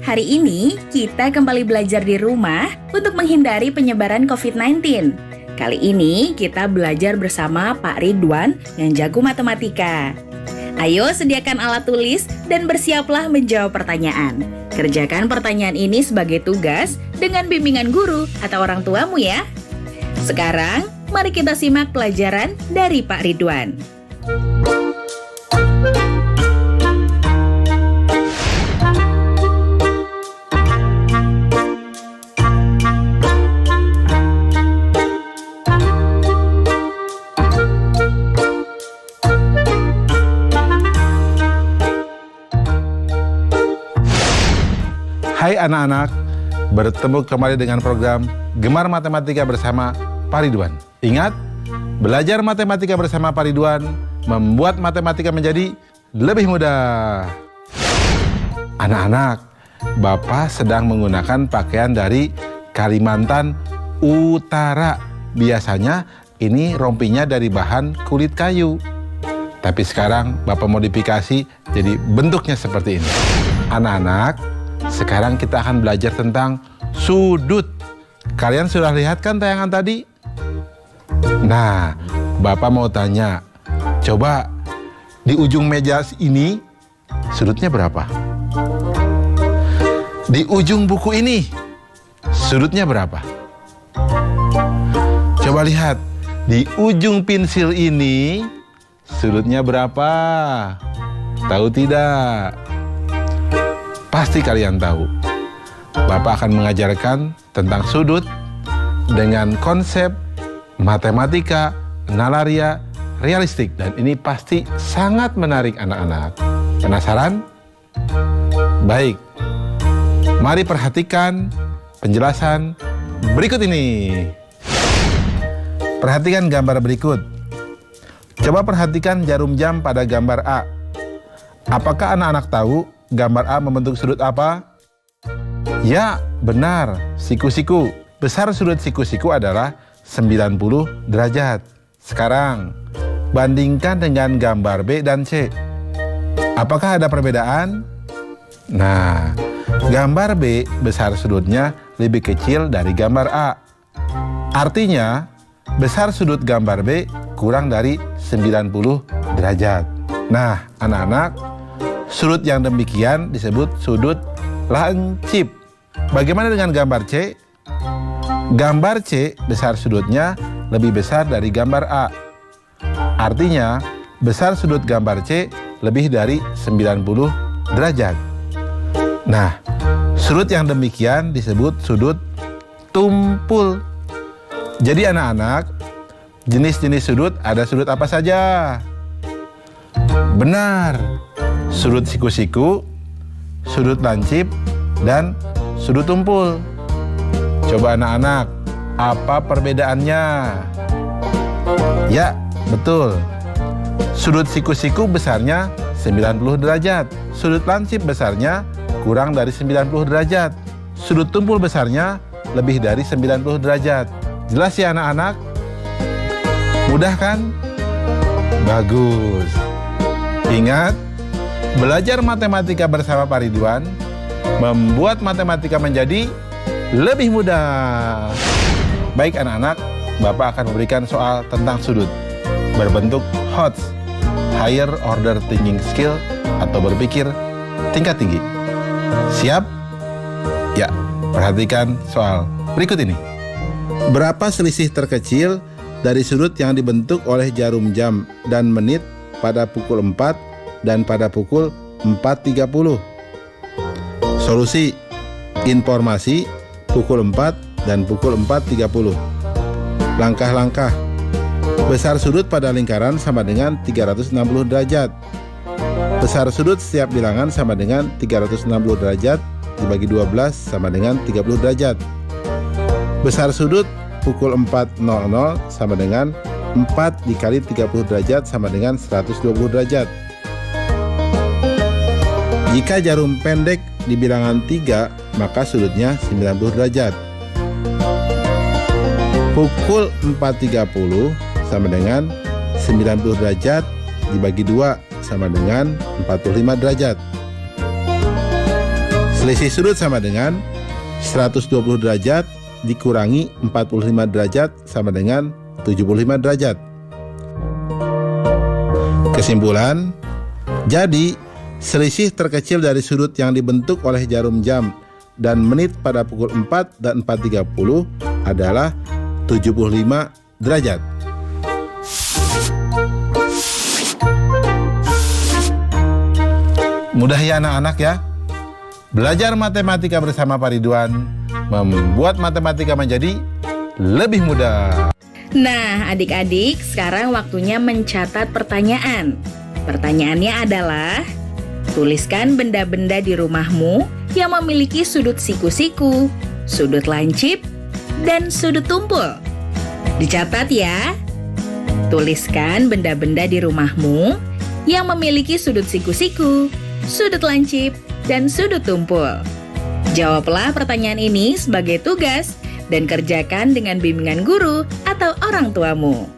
Hari ini kita kembali belajar di rumah untuk menghindari penyebaran COVID-19. Kali ini kita belajar bersama Pak Ridwan yang jago matematika. Ayo sediakan alat tulis dan bersiaplah menjawab pertanyaan. Kerjakan pertanyaan ini sebagai tugas dengan bimbingan guru atau orang tuamu ya. Sekarang, mari kita simak pelajaran dari Pak Ridwan. Hai anak-anak, bertemu kembali dengan program Gemar Matematika bersama Pak Ridwan. Ingat, belajar matematika bersama Pak Ridwan membuat matematika menjadi lebih mudah. Anak-anak, Bapak sedang menggunakan pakaian dari Kalimantan Utara. Biasanya ini rompinya dari bahan kulit kayu. Tapi sekarang Bapak modifikasi jadi bentuknya seperti ini. Anak-anak, sekarang kita akan belajar tentang sudut. Kalian sudah lihat kan tayangan tadi? Nah, Bapak mau tanya, coba di ujung meja ini sudutnya berapa? Di ujung buku ini sudutnya berapa? Coba lihat, di ujung pensil ini sudutnya berapa? Tahu tidak? Pasti kalian tahu. Bapak akan mengajarkan tentang sudut dengan konsep matematika, nalaria, realistik. Dan ini pasti sangat menarik anak-anak. Penasaran? Baik. Mari perhatikan penjelasan berikut ini. Perhatikan gambar berikut. Coba perhatikan jarum jam pada gambar A. Apakah anak-anak tahu gambar A membentuk sudut apa? Ya, benar, siku-siku. Besar sudut siku-siku adalah 90 derajat. Sekarang, bandingkan dengan gambar B dan C. Apakah ada perbedaan? Nah, gambar B besar sudutnya lebih kecil dari gambar A. Artinya, besar sudut gambar B kurang dari 90 derajat. Nah, anak-anak, sudut yang demikian disebut sudut lancip. Bagaimana dengan gambar C? Gambar C besar sudutnya lebih besar dari gambar A. Artinya, besar sudut gambar C lebih dari 90 derajat. Nah, sudut yang demikian disebut sudut tumpul. Jadi anak-anak, jenis-jenis sudut ada sudut apa saja? Benar, sudut siku-siku, sudut lancip, dan sudut tumpul. Coba anak-anak, apa perbedaannya? Ya, betul. Sudut siku-siku besarnya 90 derajat. Sudut lancip besarnya kurang dari 90 derajat. Sudut tumpul besarnya lebih dari 90 derajat. Jelas ya anak-anak? Mudah kan? Bagus. Ingat, belajar matematika bersama Pak Ridwan membuat matematika menjadi lebih mudah. Baik anak-anak, Bapak akan memberikan soal tentang sudut berbentuk HOTS, Higher Order Thinking Skill, atau berpikir tingkat tinggi. Siap? Ya, perhatikan soal berikut ini. Berapa selisih terkecil dari sudut yang dibentuk oleh jarum jam dan menit pada pukul 4 dan pada pukul 4.30. Solusi: informasi pukul 4 dan pukul 4.30. Langkah-langkah: besar sudut pada lingkaran sama dengan 360 derajat. Besar sudut setiap bilangan sama dengan 360 derajat dibagi 12 sama dengan 30 derajat. Besar sudut pukul 4.00 sama dengan 4 dikali 30 derajat sama dengan 120 derajat. Jika jarum pendek di bilangan 3, maka sudutnya 90 derajat. Pukul 4.30 sama dengan 90 derajat dibagi 2 sama dengan 45 derajat. Selisih sudut sama dengan 120 derajat dikurangi 45 derajat sama dengan 75 derajat. Kesimpulan, jadi selisih terkecil dari sudut yang dibentuk oleh jarum jam dan menit pada pukul 4 dan 4.30 adalah 75 derajat. Mudah ya anak-anak ya? Belajar matematika bersama Pak Ridwan membuat matematika menjadi lebih mudah. Nah, adik-adik, sekarang waktunya mencatat pertanyaan. Pertanyaannya adalah, tuliskan benda-benda di rumahmu yang memiliki sudut siku-siku, sudut lancip, dan sudut tumpul. Dicatat ya. Tuliskan benda-benda di rumahmu yang memiliki sudut siku-siku, sudut lancip, dan sudut tumpul. Jawablah pertanyaan ini sebagai tugas dan kerjakan dengan bimbingan guru atau orang tuamu.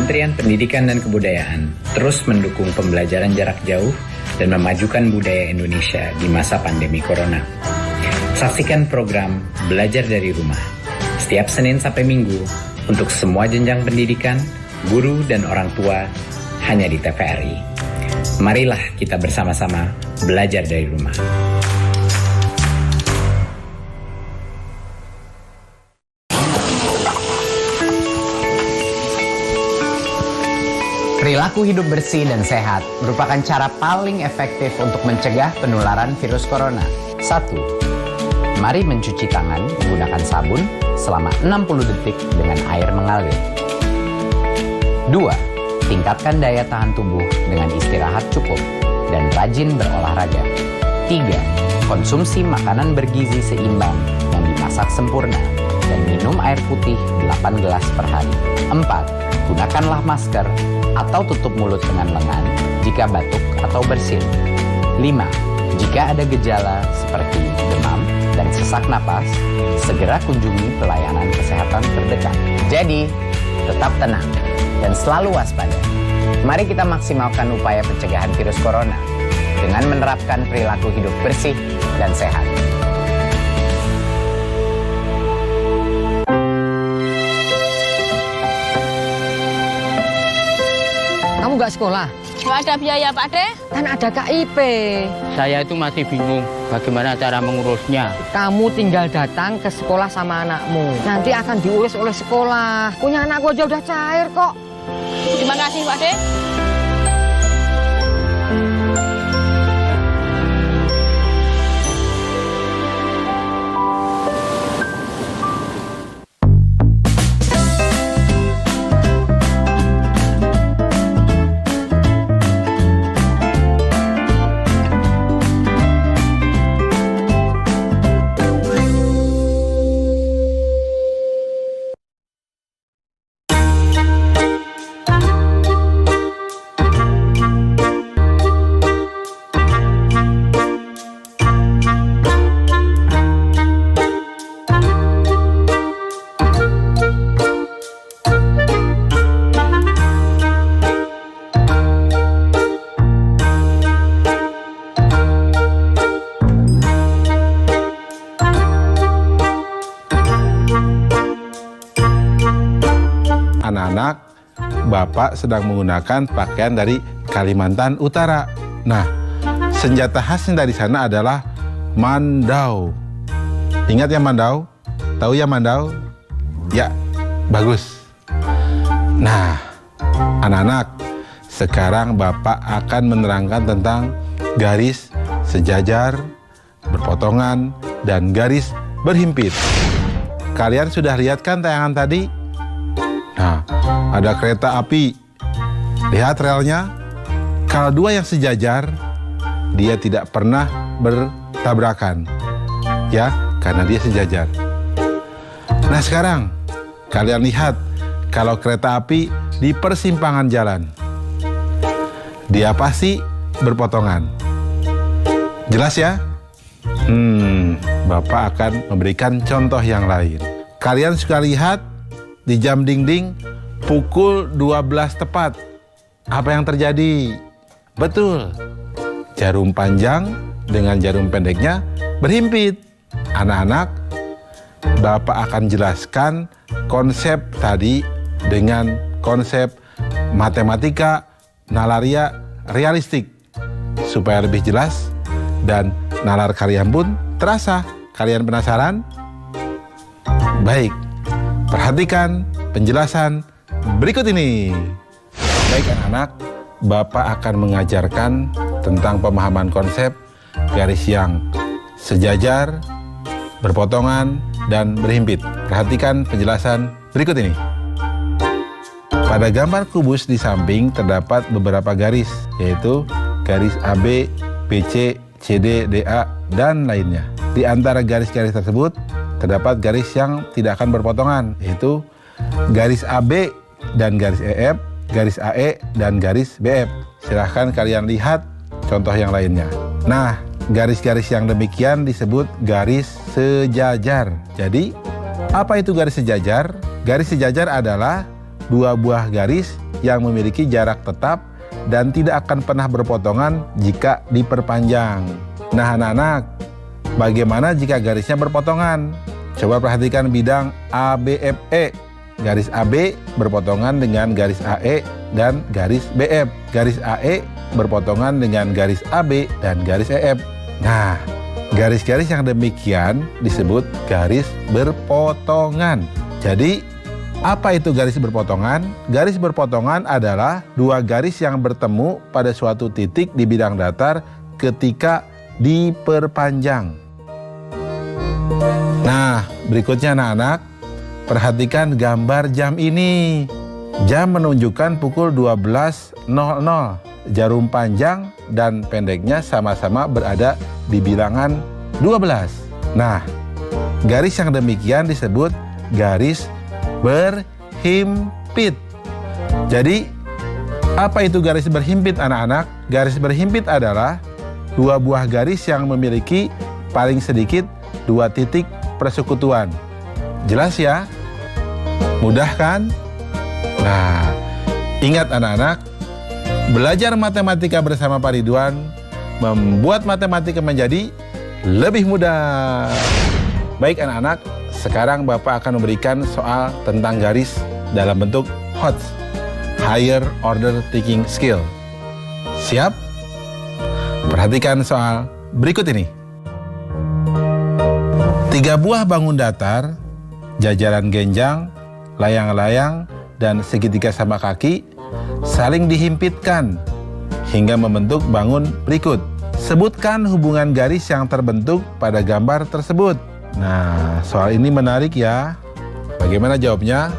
Kementerian Pendidikan dan Kebudayaan terus mendukung pembelajaran jarak jauh dan memajukan budaya Indonesia di masa pandemi Corona. Saksikan program Belajar dari Rumah setiap Senin sampai Minggu untuk semua jenjang pendidikan, guru, dan orang tua hanya di TVRI. Marilah kita bersama-sama belajar dari rumah. Perilaku hidup bersih dan sehat merupakan cara paling efektif untuk mencegah penularan virus corona. 1. Mari mencuci tangan menggunakan sabun selama 60 detik dengan air mengalir. 2. Tingkatkan daya tahan tubuh dengan istirahat cukup dan rajin berolahraga. 3. Konsumsi makanan bergizi seimbang yang dimasak sempurna dan minum air putih 8 gelas per hari. 4. Gunakanlah masker atau tutup mulut dengan lengan jika batuk atau bersin. 5. Jika ada gejala seperti demam dan sesak napas, segera kunjungi pelayanan kesehatan terdekat. Jadi, tetap tenang dan selalu waspada. Mari kita maksimalkan upaya pencegahan virus corona dengan menerapkan perilaku hidup bersih dan sehat. Kamu nggak sekolah? Nggak ada biaya, Pak De. Kan ada KIP. Saya itu masih bingung bagaimana cara mengurusnya. Kamu tinggal datang ke sekolah sama anakmu. Nanti akan diurus oleh sekolah. Punya anakku aja udah cair kok. Terima kasih, Pak De. Anak-anak, Bapak sedang menggunakan pakaian dari Kalimantan Utara. Nah, senjata khasnya dari sana adalah mandau. Ingat ya mandau? Tahu ya mandau? Ya, bagus. Nah, anak-anak, sekarang Bapak akan menerangkan tentang garis sejajar, berpotongan, dan garis berhimpit. Kalian sudah lihat kan tayangan tadi? Nah, ada kereta api. Lihat relnya. Kalau dua yang sejajar, dia tidak pernah bertabrakan. Ya, karena dia sejajar. Nah sekarang, kalian lihat kalau kereta api di persimpangan jalan. Dia pasti berpotongan. Jelas ya? Bapak akan memberikan contoh yang lain. Kalian suka lihat di jam dinding pukul 12 tepat. Apa yang terjadi? Betul. Jarum panjang dengan jarum pendeknya berhimpit. Anak-anak, Bapak akan jelaskan konsep tadi dengan konsep matematika nalaria realistik supaya lebih jelas dan nalar kalian pun terasa. Kalian penasaran? Baik, perhatikan penjelasan berikut ini. Baik anak-anak, Bapak akan mengajarkan tentang pemahaman konsep garis yang sejajar, berpotongan, dan berhimpit. Perhatikan penjelasan berikut ini. Pada gambar kubus di samping terdapat beberapa garis, yaitu garis AB, BC, CD, DA, dan lainnya. Di antara garis-garis tersebut, terdapat garis yang tidak akan berpotongan, yaitu garis AB dan garis EF, garis AE, dan garis BF. Silahkan kalian lihat contoh yang lainnya. Nah, garis-garis yang demikian disebut garis sejajar. Jadi, apa itu garis sejajar? Garis sejajar adalah dua buah garis yang memiliki jarak tetap dan tidak akan pernah berpotongan jika diperpanjang. Nah, anak-anak, bagaimana jika garisnya berpotongan? Coba perhatikan bidang ABFE. Garis AB berpotongan dengan garis AE dan garis BF. Garis AE berpotongan dengan garis AB dan garis EF. Nah, garis-garis yang demikian disebut garis berpotongan. Jadi, apa itu garis berpotongan? Garis berpotongan adalah dua garis yang bertemu pada suatu titik di bidang datar ketika diperpanjang. Nah, berikutnya anak-anak, perhatikan gambar jam ini. Jam menunjukkan pukul 12.00. Jarum panjang dan pendeknya sama-sama berada di bilangan 12. Nah, garis yang demikian disebut garis berhimpit. Jadi, apa itu garis berhimpit anak-anak? Garis berhimpit adalah dua buah garis yang memiliki paling sedikit dua titik persekutuan. Jelas ya? Mudah kan? Nah, ingat anak-anak, belajar matematika bersama Pak Ridwan membuat matematika menjadi lebih mudah. Baik anak-anak, sekarang Bapak akan memberikan soal tentang garis dalam bentuk HOTS, Higher Order Taking Skill. Siap? Perhatikan soal berikut ini. 3 buah bangun datar, jajaran genjang, layang-layang, dan segitiga sama kaki saling dihimpitkan hingga membentuk bangun berikut. Sebutkan hubungan garis yang terbentuk pada gambar tersebut. Nah, soal ini menarik ya. Bagaimana jawabnya?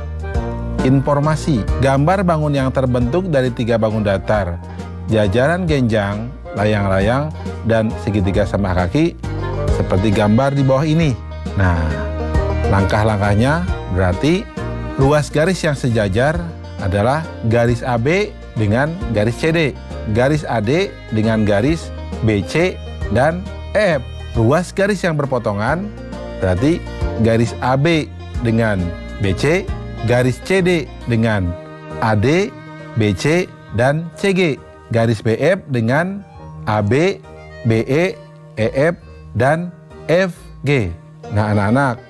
Informasi. Gambar bangun yang terbentuk dari 3 bangun datar, jajaran genjang, layang-layang, dan segitiga sama kaki seperti gambar di bawah ini. Nah, langkah-langkahnya berarti ruas garis yang sejajar adalah garis AB dengan garis CD, garis AD dengan garis BC dan EF. Ruas garis yang berpotongan berarti garis AB dengan BC, garis CD dengan AD, BC, dan CG, garis BF dengan AB, BE, EF, dan FG. Nah anak-anak,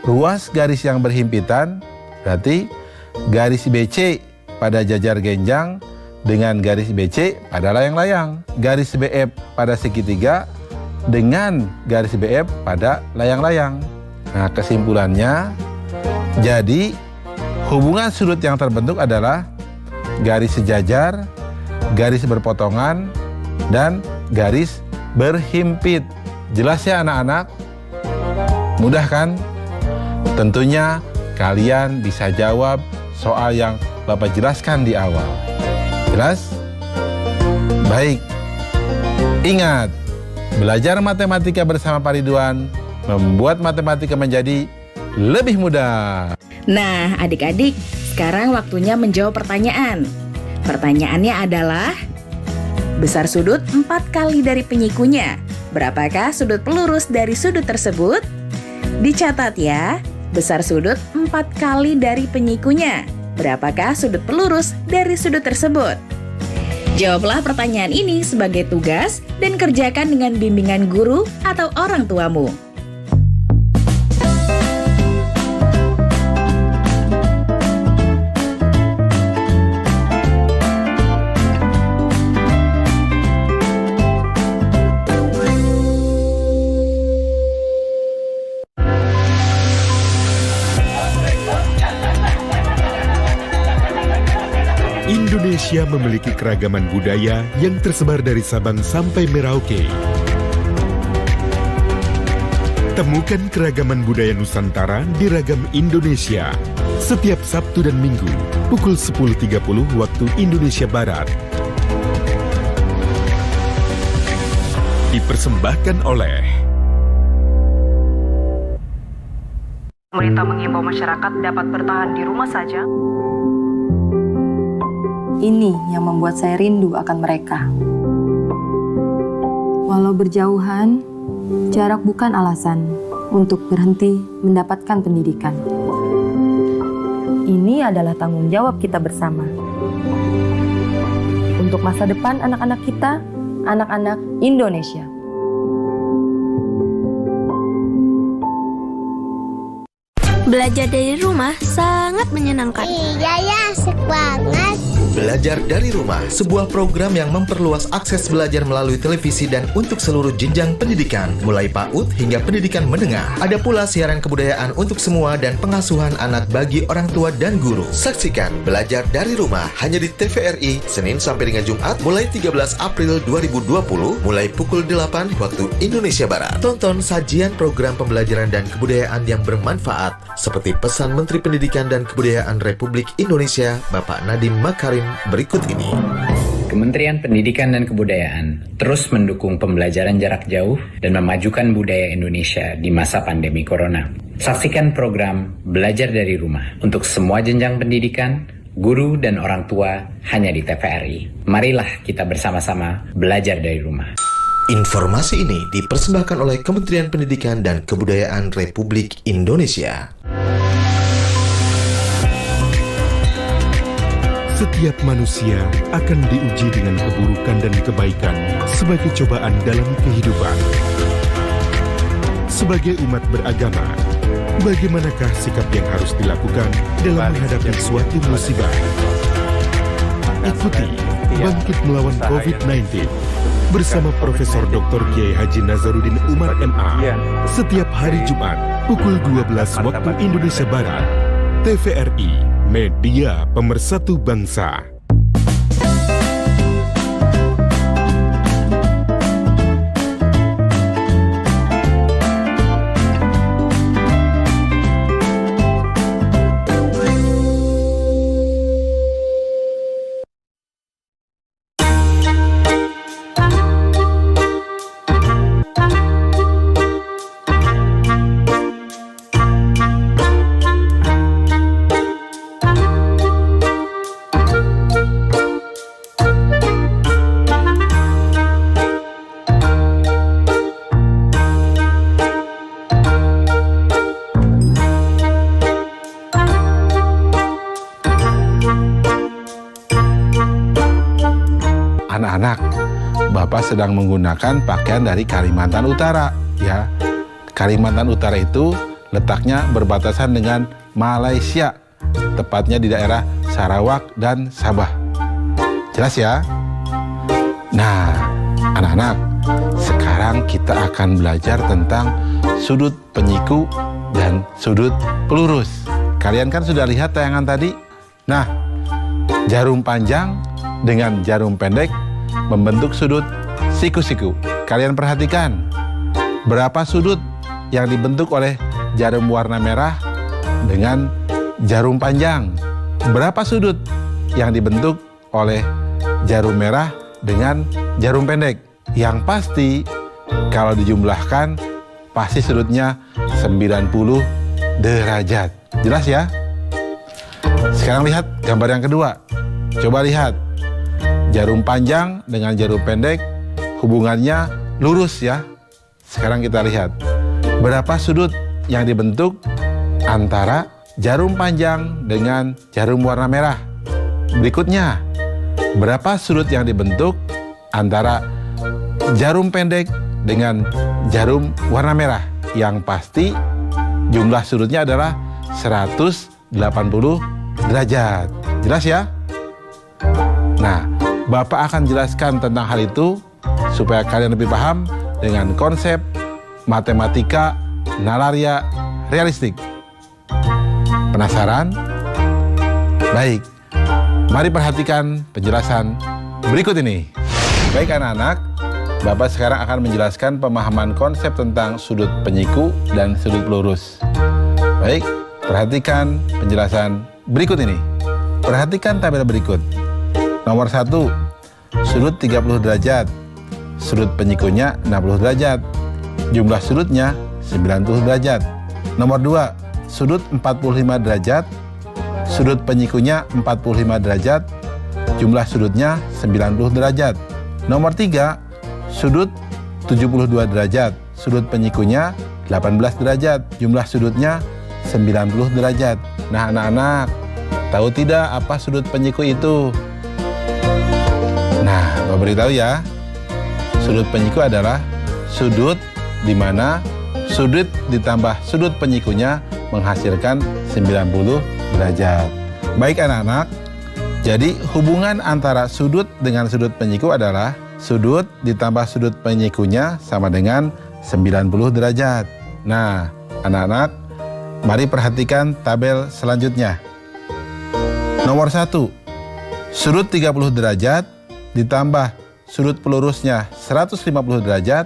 ruas garis yang berhimpitan berarti garis BC pada jajar genjang dengan garis BC pada layang-layang, garis BF pada segitiga dengan garis BF pada layang-layang. Nah kesimpulannya, jadi hubungan sudut yang terbentuk adalah garis sejajar, garis berpotongan, dan garis berhimpit. Jelas ya anak-anak? Mudah kan? Tentunya kalian bisa jawab soal yang Bapak jelaskan di awal. Jelas? Baik. Ingat, belajar matematika bersama Pak Ridwan membuat matematika menjadi lebih mudah. Nah, adik-adik, sekarang waktunya menjawab pertanyaan. Pertanyaannya adalah, Besar sudut 4 kali dari penyikunya. Berapakah sudut pelurus dari sudut tersebut? Dicatat ya, besar sudut 4 kali dari penyikunya. Berapakah sudut pelurus dari sudut tersebut? Jawablah pertanyaan ini sebagai tugas dan kerjakan dengan bimbingan guru atau orang tuamu. Indonesia memiliki keragaman budaya yang tersebar dari Sabang sampai Merauke. Temukan keragaman budaya Nusantara di Ragam Indonesia setiap Sabtu dan Minggu pukul 10.30 waktu Indonesia Barat. Dipersembahkan oleh Pemerintah mengimbau masyarakat dapat bertahan di rumah saja. Ini yang membuat saya rindu akan mereka. Walau berjauhan, jarak bukan alasan untuk berhenti mendapatkan pendidikan. Ini adalah tanggung jawab kita bersama. Untuk masa depan anak-anak kita, anak-anak Indonesia. Belajar dari rumah sangat menyenangkan. Iya ya, asik banget. Belajar dari Rumah, sebuah program yang memperluas akses belajar melalui televisi dan untuk seluruh jenjang pendidikan, mulai PAUD hingga pendidikan menengah. Ada pula siaran kebudayaan untuk semua dan pengasuhan anak bagi orang tua dan guru. Saksikan Belajar dari Rumah hanya di TVRI, Senin sampai dengan Jumat, mulai 13 April 2020, mulai pukul 8 waktu Indonesia Barat. Tonton sajian program pembelajaran dan kebudayaan yang bermanfaat, seperti pesan Menteri Pendidikan dan Kebudayaan Republik Indonesia, Bapak Nadiem Makarim, berikut ini. Kementerian Pendidikan dan Kebudayaan terus mendukung pembelajaran jarak jauh dan memajukan budaya Indonesia di masa pandemi corona. Saksikan program Belajar dari Rumah untuk semua jenjang pendidikan, guru dan orang tua hanya di TVRI. Marilah kita bersama-sama belajar dari rumah. Informasi ini dipersembahkan oleh Kementerian Pendidikan dan Kebudayaan Republik Indonesia. Setiap manusia akan diuji dengan keburukan dan kebaikan sebagai cobaan dalam kehidupan. Sebagai umat beragama, bagaimanakah sikap yang harus dilakukan dalam menghadapi suatu musibah? Ikuti Bangkit Melawan COVID-19 bersama Profesor Dr. Kiai Haji Nazaruddin Umar MA setiap hari Jumat pukul 12 waktu Indonesia Barat. TVRI, Media Pemersatu Bangsa. Anak-anak, Bapak sedang menggunakan pakaian dari Kalimantan Utara, ya. Kalimantan Utara itu letaknya berbatasan dengan Malaysia, tepatnya di daerah Sarawak dan Sabah. Jelas ya? Nah, anak-anak, sekarang kita akan belajar tentang sudut penyiku dan sudut pelurus. Kalian kan sudah lihat tayangan tadi? Nah, jarum panjang dengan jarum pendek membentuk sudut siku-siku. Kalian perhatikan, berapa sudut yang dibentuk oleh jarum warna merah dengan jarum panjang? Berapa sudut yang dibentuk oleh jarum merah dengan jarum pendek? Yang pasti, kalau dijumlahkan, pasti sudutnya 90 derajat. Jelas ya? Sekarang lihat gambar yang kedua. Coba lihat. jarum panjang dengan jarum pendek hubungannya lurus ya. Sekarang kita lihat berapa sudut yang dibentuk antara jarum panjang dengan jarum warna merah. Berikutnya, berapa sudut yang dibentuk antara jarum pendek dengan jarum warna merah? Yang pasti jumlah sudutnya adalah 180 derajat. Jelas ya? Nah, Bapak akan jelaskan tentang hal itu supaya kalian lebih paham dengan konsep matematika nalaria realistik. Penasaran? Baik, mari perhatikan penjelasan berikut ini. Baik anak-anak, Bapak sekarang akan menjelaskan pemahaman konsep tentang sudut penyiku dan sudut pelurus. Baik, perhatikan penjelasan berikut ini. Perhatikan tabel berikut. Nomor 1, sudut 30 derajat. Sudut penyikunya 60 derajat. Jumlah sudutnya 90 derajat. Nomor 2, sudut 45 derajat. Sudut penyikunya 45 derajat. Jumlah sudutnya 90 derajat. Nomor 3, sudut 72 derajat. Sudut penyikunya 18 derajat. Jumlah sudutnya 90 derajat. Nah anak-anak, tahu tidak apa sudut penyiku itu? Nah, Bapak beritahu ya. Sudut penyiku adalah sudut di mana sudut ditambah sudut penyikunya menghasilkan 90 derajat. Baik anak-anak, jadi hubungan antara sudut dengan sudut penyiku adalah sudut ditambah sudut penyikunya sama dengan 90 derajat. Nah, anak-anak, mari perhatikan tabel selanjutnya. Nomor 1, sudut 30 derajat ditambah sudut pelurusnya 150 derajat,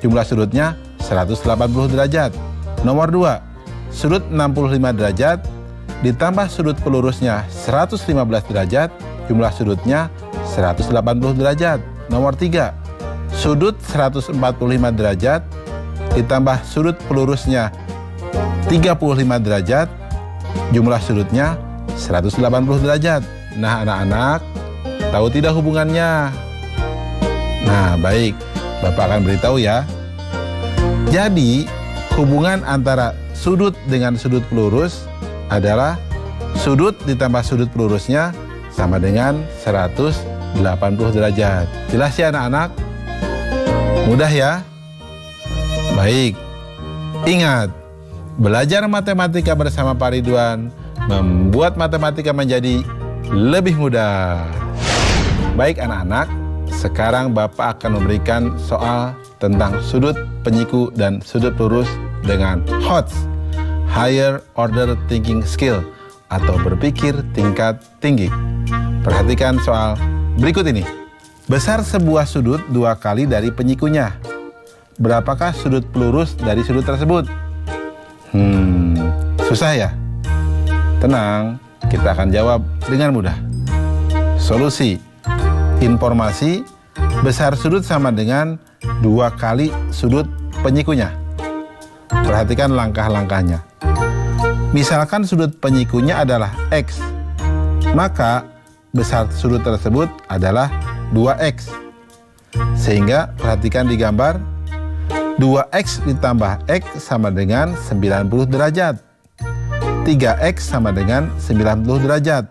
jumlah sudutnya 180 derajat. Nomor 2, sudut 65 derajat ditambah sudut pelurusnya 115 derajat, jumlah sudutnya 180 derajat. Nomor 3, sudut 145 derajat ditambah sudut pelurusnya 35 derajat, jumlah sudutnya 180 derajat. Nah anak-anak, tahu tidak hubungannya? Nah baik, Bapak akan beritahu ya. Jadi hubungan antara sudut dengan sudut pelurus adalah sudut ditambah sudut pelurusnya sama dengan 180 derajat. Jelas ya anak-anak? Mudah ya? Baik, ingat, belajar matematika bersama Pak Ridwan membuat matematika menjadi lebih mudah. Baik anak-anak, sekarang Bapak akan memberikan soal tentang sudut penyiku dan sudut pelurus dengan HOTS, Higher Order Thinking Skill, atau berpikir tingkat tinggi. Perhatikan soal berikut ini. Besar sebuah sudut 2 kali dari penyikunya. Berapakah sudut pelurus dari sudut tersebut? Susah ya? Tenang, kita akan jawab dengan mudah. Solusi. Informasi, besar sudut sama dengan 2 kali sudut penyikunya. Perhatikan langkah-langkahnya. Misalkan sudut penyikunya adalah X, maka besar sudut tersebut adalah 2X. Sehingga perhatikan di gambar, 2X ditambah X sama dengan 90 derajat. 3X sama dengan 90 derajat.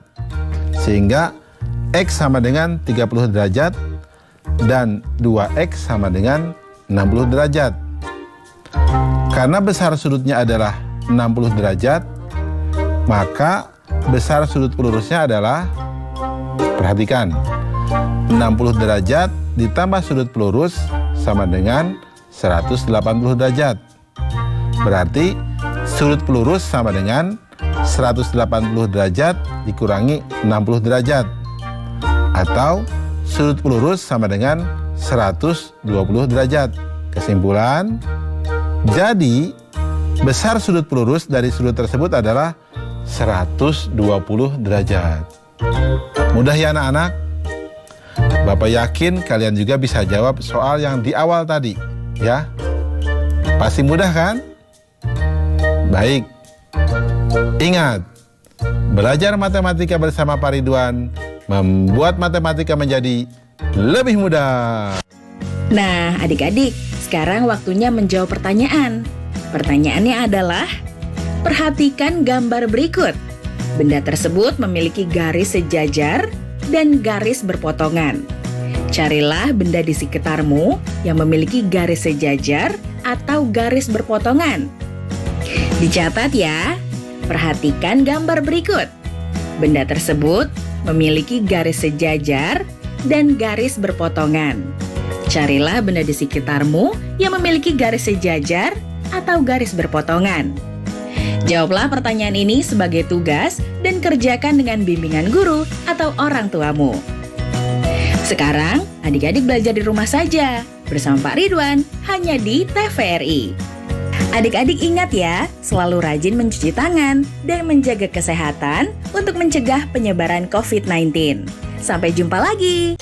Sehingga X sama dengan 30 derajat dan 2X sama dengan 60 derajat. Karena besar sudutnya adalah 60 derajat, maka besar sudut pelurusnya adalah, perhatikan, 60 derajat ditambah sudut pelurus sama dengan 180 derajat. Berarti sudut pelurus sama dengan 180 derajat dikurangi 60 derajat. Atau sudut pelurus sama dengan 120 derajat. Kesimpulan, jadi besar sudut pelurus dari sudut tersebut adalah 120 derajat. Mudah ya anak-anak? Bapak yakin kalian juga bisa jawab soal yang di awal tadi, ya? Pasti mudah kan? Baik. Ingat, belajar matematika bersama Pak Ridwan membuat matematika menjadi lebih mudah. Nah, adik-adik, sekarang waktunya menjawab pertanyaan. Pertanyaannya adalah, perhatikan gambar berikut. Benda tersebut memiliki garis sejajar dan garis berpotongan. Carilah benda di sekitarmu yang memiliki garis sejajar atau garis berpotongan. Dicatat ya, perhatikan gambar berikut. Benda tersebut memiliki garis sejajar dan garis berpotongan. Carilah benda di sekitarmu yang memiliki garis sejajar atau garis berpotongan. Jawablah pertanyaan ini sebagai tugas dan kerjakan dengan bimbingan guru atau orang tuamu. Sekarang, adik-adik belajar di rumah saja bersama Pak Ridwan hanya di TVRI. Adik-adik ingat ya, selalu rajin mencuci tangan dan menjaga kesehatan untuk mencegah penyebaran COVID-19. Sampai jumpa lagi.